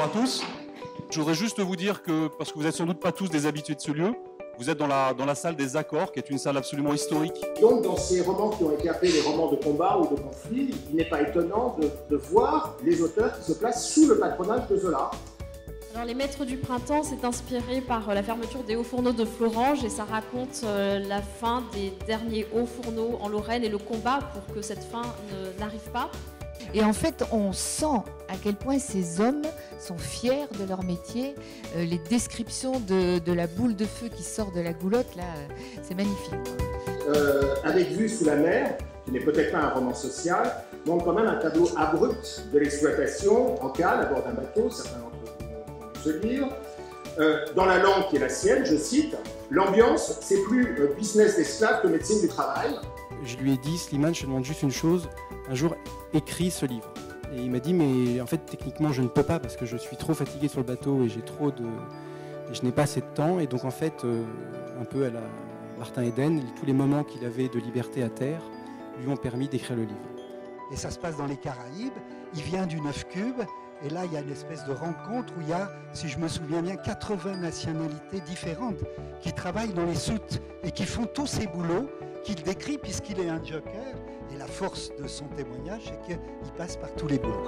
à tous. Je voudrais juste vous dire que, parce que vous n'êtes sans doute pas tous des habitués de ce lieu, vous êtes dans la salle des accords, qui est une salle absolument historique. Donc dans ces romans qui ont été appelés les romans de combat ou de conflit, il n'est pas étonnant de voir les auteurs qui se placent sous le patronage de Zola. Alors, Les Maîtres du Printemps, c'est inspiré par la fermeture des hauts fourneaux de Florange et ça raconte la fin des derniers hauts fourneaux en Lorraine et le combat pour que cette fin n'arrive pas. Et en fait, on sent à quel point ces hommes sont fiers de leur métier. Les descriptions de la boule de feu qui sort de la goulotte, là, c'est magnifique. Avec Vue sous la mer, qui n'est peut-être pas un roman social, montre quand même un tableau abrupt de l'exploitation en cale à bord d'un bateau, certains d'entre vous ont vu ce livre. Dans la langue qui est la sienne, je cite, « L'ambiance, c'est plus business d'esclaves que médecine du travail ». Je lui ai dit, Slimane, je te demande juste une chose, un jour, écris ce livre. Et il m'a dit, mais en fait, techniquement, je ne peux pas parce que je suis trop fatigué sur le bateau et je n'ai pas assez de temps. Et donc, en fait, un peu à la Martin Eden, tous les moments qu'il avait de liberté à terre lui ont permis d'écrire le livre. Et ça se passe dans les Caraïbes, il vient du 9 cubes, et là, il y a une espèce de rencontre où il y a, si je me souviens bien, 80 nationalités différentes qui travaillent dans les soutes et qui font tous ces boulots qu'il décrit puisqu'il est un joker. Et la force de son témoignage, c'est qu'il passe par tous les boulots.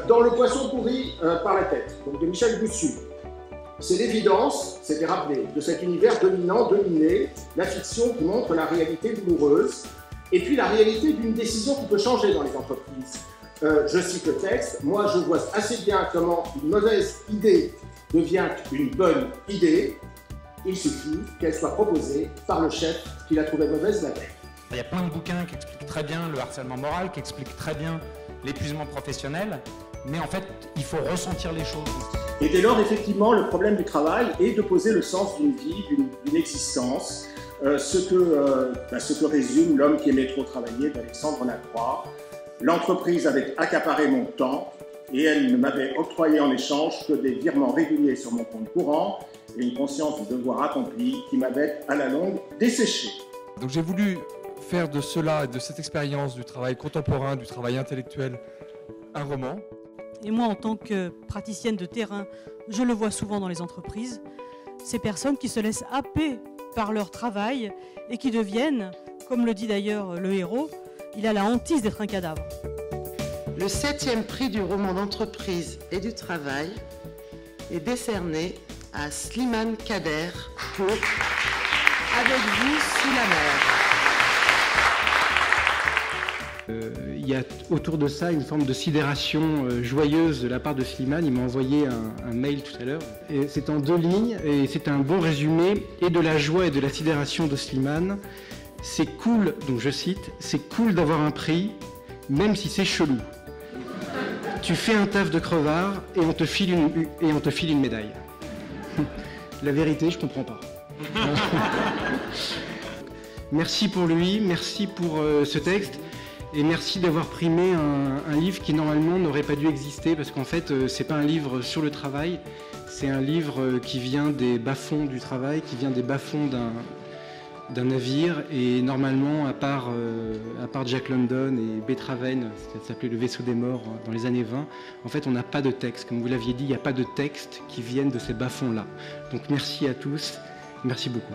Dans Le Poisson pourri par la tête, donc de Michel Boussu, c'est l'évidence, c'était rappelé, de cet univers dominant, dominé, la fiction qui montre la réalité douloureuse, et puis la réalité d'une décision qui peut changer dans les entreprises. Je cite le texte, « Moi je vois assez bien comment une mauvaise idée devient une bonne idée, il suffit qu'elle soit proposée par le chef qui la trouvait mauvaise la veille. » Il y a plein de bouquins qui expliquent très bien le harcèlement moral, qui expliquent très bien l'épuisement professionnel, mais en fait, il faut ressentir les choses. Et dès lors, effectivement, le problème du travail est de poser le sens d'une vie, d'une existence, ce que résume L'homme qui aimait trop travailler d'Alexandre Lacroix. L'entreprise avait accaparé mon temps et elle ne m'avait octroyé en échange que des virements réguliers sur mon compte courant et une conscience du devoir accompli qui m'avait à la longue desséché. Donc j'ai voulu faire de cela, de cette expérience du travail contemporain, du travail intellectuel, un roman. Et moi, en tant que praticienne de terrain, je le vois souvent dans les entreprises, ces personnes qui se laissent happer par leur travail et qui deviennent, comme le dit d'ailleurs le héros, il a la hantise d'être un cadavre. Le 7e prix du roman d'entreprise et du travail est décerné à Slimane Kader pour Avec vous sous la mer. Il y a autour de ça une forme de sidération joyeuse de la part de Slimane. Il m'a envoyé un mail tout à l'heure. C'est en 2 lignes et c'est un bon résumé et de la joie et de la sidération de Slimane. C'est cool, donc je cite, c'est cool d'avoir un prix, même si c'est chelou. Tu fais un taf de crevard et on te file une médaille. La vérité, je comprends pas. Merci pour lui, merci pour ce texte. Et merci d'avoir primé un livre qui normalement n'aurait pas dû exister parce qu'en fait c'est pas un livre sur le travail, c'est un livre qui vient des bas-fonds du travail, qui vient des bas-fonds d'un navire et normalement à part Jack London et Beethoven, ça s'appelait Le Vaisseau des Morts dans les années 20, en fait on n'a pas de texte, comme vous l'aviez dit, il n'y a pas de texte qui viennent de ces bas-fonds là. Donc merci à tous, merci beaucoup.